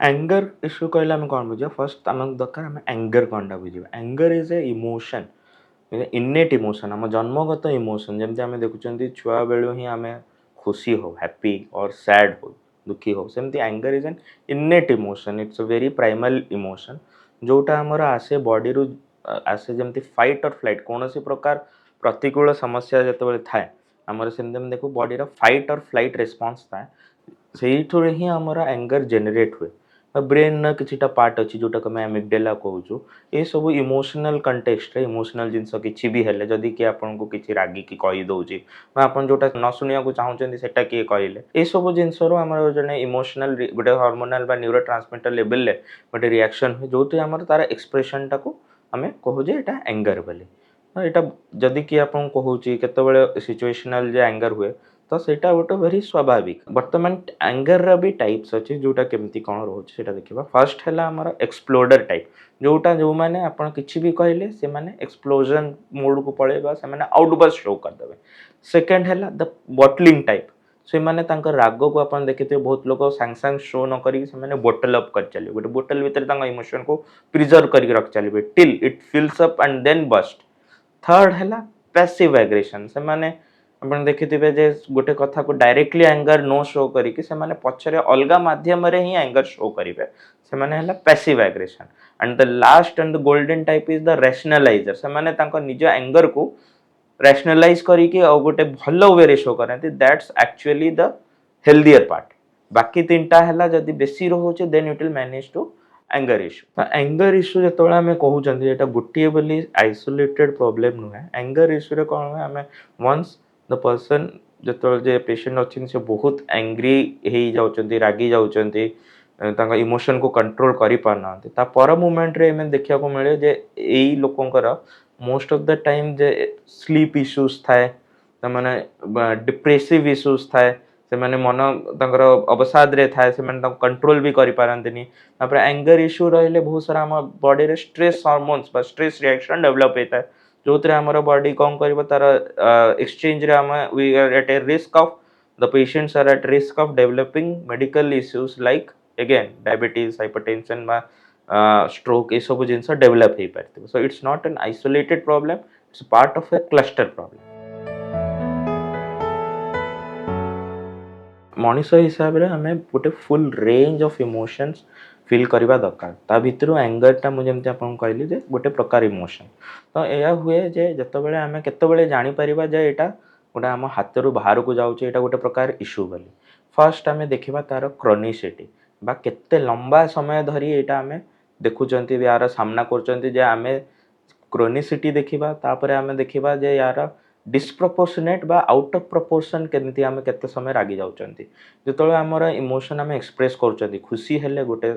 Anger issue कहले आम कौन बुझा फर्स्ट आम दरकार आम एंगर कौनटा बुझा anger is a emotion इनेट emotion आम जन्मगत इमोशन जमी आम देखुं छुआ बेलू ही आम खुशी हो हैप्पी और सैड हो दुखी हो सेमती anger is an इनेट emotion it's a very primal emotion जोटा आमर आसे बॉडी रु आसे जमती फाइट और फ्लाइट कौन सी प्रकार प्रतिकूल समस्या जो थाए आमर सेमती देखो बॉडी फाइट और फ्लाइट रेस्पॉन्स थाए से ही आमर एंगर जेनेट हुए ब्रेन किछिटा पार्ट अच्छी जोटा को मैं एमिगडेला कहूँ ये सब इमोशनल कंटेक्स्ट रे इमोशनल जिनस किसी भी हेले जदि कि आपन को किसी रागी की कही दउची आपन जोटा न सुनिया को चाहूचंदी सेटा किए कहले ए सब जिनस रो हमर जने इमोशनल गोटे हार्मोनल बा न्यूरोट्रांसमीटर लेवल ले गोटे रिएक्शन हुए जोति हमर तार एक्सप्रेशन टाको हमें कहू जे एटा एंगर बोली एटा जदि कि आपन कहूची केतेबेले सिचुएशनल जे एंगर हुए तो सेटा गोटे वेरी स्वाभाविक बर्तमान एंगर रा भी टाइप्स अच्छे जोटा केमती कौन रोचे सेटा देखिबा फर्स्ट है हमर एक्सप्लोडर टाइप जोटा जो माने आपण किछि भी कहले से माने एक्सप्लोजन मोड को पळेबा से माने आउटबर्स्ट शो कर देबे सेकंड है द बॉटलिंग टाइप से माने तांकर राग को आपण देखिते बहुत लोग सांग सांग शो न करी से माने बोटल अप कर चले गोटे बोटल भीतर तांका इमोशन को प्रिजर्व करी रख चलिबे till it fills up and then burst third है पैसिव एग्रेशन से माने आपण देखिथिबे जे गोटे कथा को डायरेक्टली एंगर नो शो करिकि से माने पछरे अलगा माध्यम रे ही एंगर शो करिवे से माने हला passive aggression and the last and the golden type is the rationaliser से माने तांको निज एंगर को रैशनलाइज करिकि और गोटे भलो वे रे शो करंती that's actually the healthier part बाकी तीनटा हला जदी बेसी रहुचे then it will manage to anger issue anger issue जो आम कहते गोटे बोली आइसोलेटेड प्रोब्लेम नुहे एंगर इश्यू रे कौन हुए आम वंस द पर्सन जो पेशेंट अच्छे से बहुत एंग्री हो रागी जाऊँच इमोशन को कंट्रोल कर पारना पर मोमेंट रे एम देखा मिले जे यही लोकंकर मोस्ट ऑफ द टाइम जे स्लीप इश्यूज थाए माने डिप्रेसिव इश्यूज थाए से माने मन तंकर अवसाद रे थाए से माने कंट्रोल भी करि पारंतनी तापर एंगर इश्यू रहले बहुत सारा हम बॉडी रे स्ट्रेस हार्मोन्स बा स्ट्रेस रिएक्शन डेवलप होता है जोतरे हमर बॉडी कौन करबो तार एक्सचेंज रे हम we are at a risk of the patients are at risk of developing medical issues like again diabetes hypertension बा स्ट्रोक ये सब जिनस डेवलप हो पारे so it's not an isolated problem it's part of a cluster problem मनीष हिसाब से आम गोटे full range of emotions feel करवा दरकार ता भितर एंगरटा मुझे आपको कहली जे गोटे प्रकार इमोशन तो यह हुए जे जितेबाला आम केतबेले जापर जे यहाँ गोटे आम हाथ रू बाहर को जाऊँचे यहाँ गोटे प्रकार इश्यू बोली फर्स्ट आम देखा तार क्रॉनिसिटी बा केते लंबा समय धरी यहाँ आम देखुंत यार सामना करम क्रॉनिसिटी देखा तापर आम देखा जे यार डिस्प्रपोर्शनेट बा आउट ऑफ प्रपोर्शन केमती आम केते समय रागी जाउचंती जेतले हमर इमोशन आम एक्सप्रेस करचंती खुशी हेले गोटे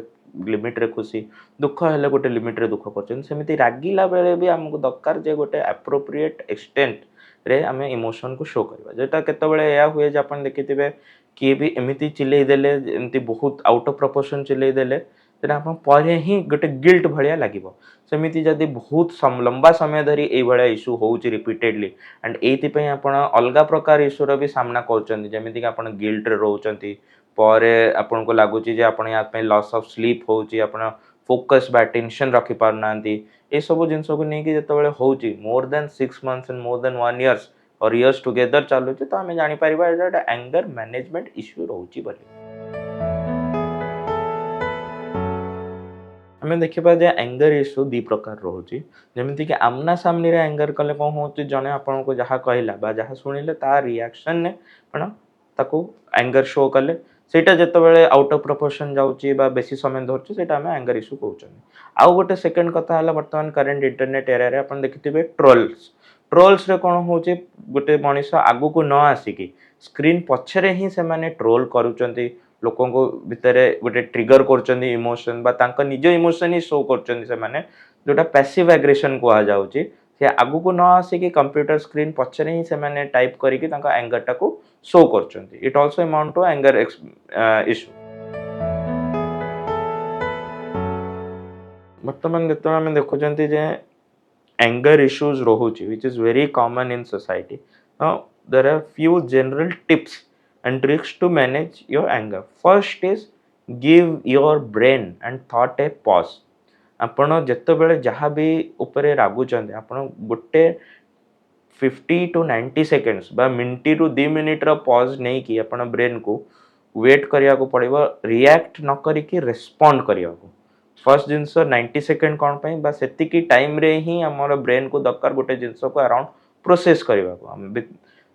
लिमिट रे खुशी दुख हेले गोटे लिमिट रे दुख करचंती सेमिति रागिला बेले भी हमको दरकार जे गोटे एप्रोप्रिएट एक्सटेंट रे आम इमोशन को शो करबा जेटा केते बेले या हुए जे अपन देखिथिबे किए भी एमिति चिल्लै देले एमिति बहुत आउट ऑफ प्रपोर्शन चिल्लै देले तेना अपन परे ही गोटे गिल्ट भलिया लागिबो सेमिति जदि बहुत लंबा समय धरी ए भलिया इश्यू होउची रिपीटेडली एंड एइथिपई आपण अलगा प्रकार इश्यूर भी सामना करचंती जेमिति कि आपण गिल्ट रे रहउचंती परे आपण को लागुची जे आपण या पे लॉस ऑफ स्लीप होउची आपण फोकस बा टेंशन रखि पारनांती ए सब जिंस को नै कि जतबेले होउची more than 6 months and more than 1 years और इयर्स टुगेदर चालुची तो हमें जानि परिबा एटा एंगर मैनेजमेंट इश्यू रहउची बोली आम देखा जे एंगर इश्यू दी प्रकार रोचे जमीक कि आमना सामने एंगर कले कौन हो जड़े आपन को जहाँ कहला जहाँ शुणिले ता रिएक्शन ने कौन ताको एंगर शो कले सेटा जितेबाला आउट ऑफ प्रपोर्शन जाऊँगी बेसी समय धरछे सेटा आम एंगर इश्यू कहते आउ गोटे सेकेंड कथा है बर्तमान करेन्ट इंटरनेट एरिया आप देखिथे ट्रोल्स ट्रोल्स रे कौन हो गोटे मनीष आगु को न आसिकी स्क्रीन पछरे ही से माने ट्रोल करूचंती लोकों को भितर गोटे ट्रिगर कर इमोशन बा तांका निज इमोशन ही शो कर जोटा पैसिव एग्रेशन कह जाऊँगी से आगु को न आसिकी कंप्यूटर स्क्रीन पछरे ही से माने टाइप करके एंगर टा को शो कर it also amount to anger issue बर्तमान जो आम देखुं जे एंगर इश्यूज रोचे which is very common in society there are few general tips and tricks to manage your anger. First is give your brain and thought a pause आपण जितेबाला जहाँ भी उपरे रागुचंद आपण गोटे 50 to 90 सेकेंड्स बा मिनटी रु 2 मिनिट रो पॉज नहीं कि आपण ब्रेन को वेट करिया को पड़िबो रिएक्ट न करी कि रिस्पोंड करिया को फर्स्ट जिंस 90 सेकेंड कोन पई बा सेति की टाइम रे ही हमर ब्रेन को दरकार गोटे जिंस को अराउंड प्रोसेस करिवा को हम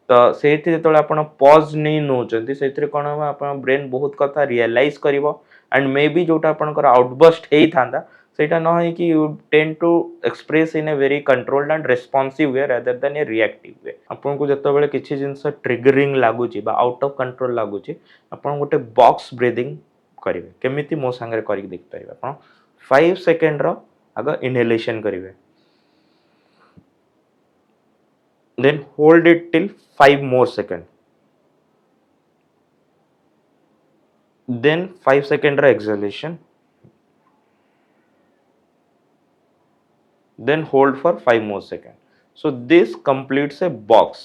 तो सेति जेतले आपण पॉज नहीं नोचंती सेति कोन हम आपण ब्रेन बहुत कथा रियलाइज करिवो एंड मे बी जोटा आपनकर आउटबर्स्ट हेई थांदा सेटा न है कि you tend to express in a very controlled and responsive way rather than a reactive way आपन को जतो बेले किछि जिंस ट्रिगरिंग लागुची बा आउट ऑफ कंट्रोल लागुची आपन गोटे बॉक्स ब्रीथिंग करिवे केमिति मो संगे करि देख परिबे आपन 5 सेकंड रो आगे इनहेलेशन करिवे then hold it till 5 more second then 5 second रो exhalation then hold for 5 more seconds. So this completes a box.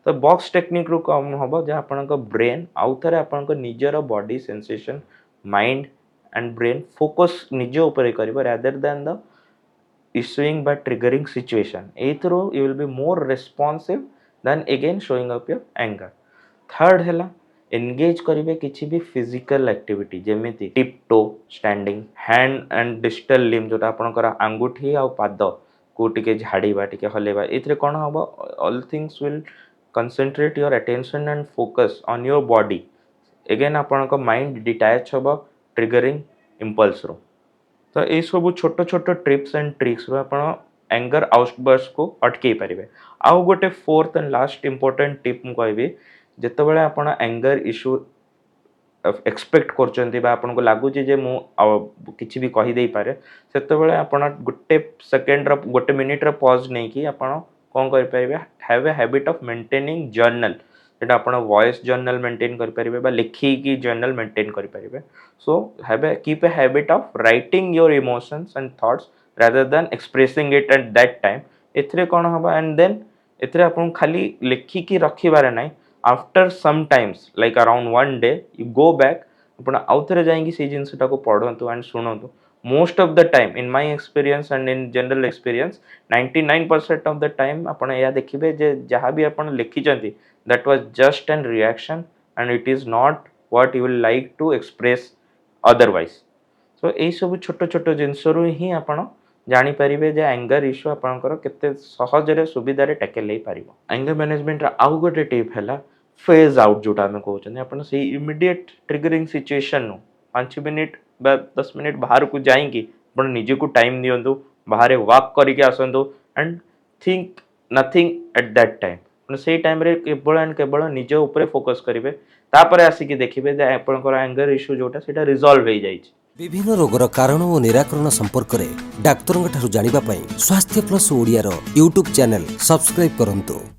तो बॉक्स टेक्निक रू कम हम जहाँ आपन ब्रेन आउ थे आपन निजर body sensation mind and brain focus निज ऊपर कर rather than the issuing by triggering situation एथरो you will be more responsive then again showing up your anger third है एंगेज करेंगे किसी भी फिजिकल एक्टिविटी जेमिति tiptoe standing hand and digital limb जोटा आपनकर आंगुठी आ पाद को टिके झाड़ीबा टिके हलेबा एथरे कोन हबो all things will concentrate your attention and focus on your body again आपनकर माइंड डिटैच हबो ट्रिगरिंग इंपल्स रो तो ये सब छोट छोट ट्रिप्स एंड ट्रिक्स रो आपण एंगर आउटबर्स्ट को अटकई पारिबे आउ गोटे fourth and last important tip मु कहबी जेतेबेले आपण एंगर इश्यू एक्सपेक्ट करचंती बा आपन को लागु जे मु किछि भी कहि देई पारे सेतेबेले आपण गोटे सेकंड रो गोटे मिनिट रो पॉज नै कि आपण कोन करि परिबे have a habit of maintaining journal जेटा आपण वॉइस जर्नल मेंटेन करि परिबे बा लिखि की जर्नल मेंटेन करि परिबे so have a keep a habit of writing your emotions and thoughts rather than expressing it at that time एथरे कोन हबा एंड देन एथरे आपण खाली लिखि की रखिबारे नै after some times like around 1 day you go back आपण आउथरे जाएंगी से जिंसटा को पढंतु एंड सुनंतु most of the time in my experience and in general experience 99% of the time आपण या देखिबे जे जहां भी आपण लिखि जंती that was just an reaction and it is not what you will like to express otherwise so ए सब छोट छोट जिंसरु ही आपण जानी परिबे जे एंगर इश्यू आपनकर केते सहज रे सुविधा रे टैकल ले पारिबो एंगर मैनेजमेंट रा आउ गोटे टिप हैला फेज आउट जोटा हमें कहते आपन से इमीडिएट ट्रिगरिंग सिचुएशन नु 5 मिनिट बा 10 मिनिट बाहर को जाएंगी आपण निजे को टाइम दियंतु बाहर वॉक करके आसंतु and think nothing at that time से टाइम रे केवल एंड केवल निजे ऊपर फोकस करिवे तापर आसी के देखिबे जे आपनकर एंगर इश्यू जोटा सेटा रिजॉल्व हो जाई विभिन्न रोगर कारण और निराकरण संपर्क में डाक्तरों ठारू जानिबा पई स्वास्थ्य प्लस ओडिया रो यूट्यूब चैनल सब्सक्राइब करंतु।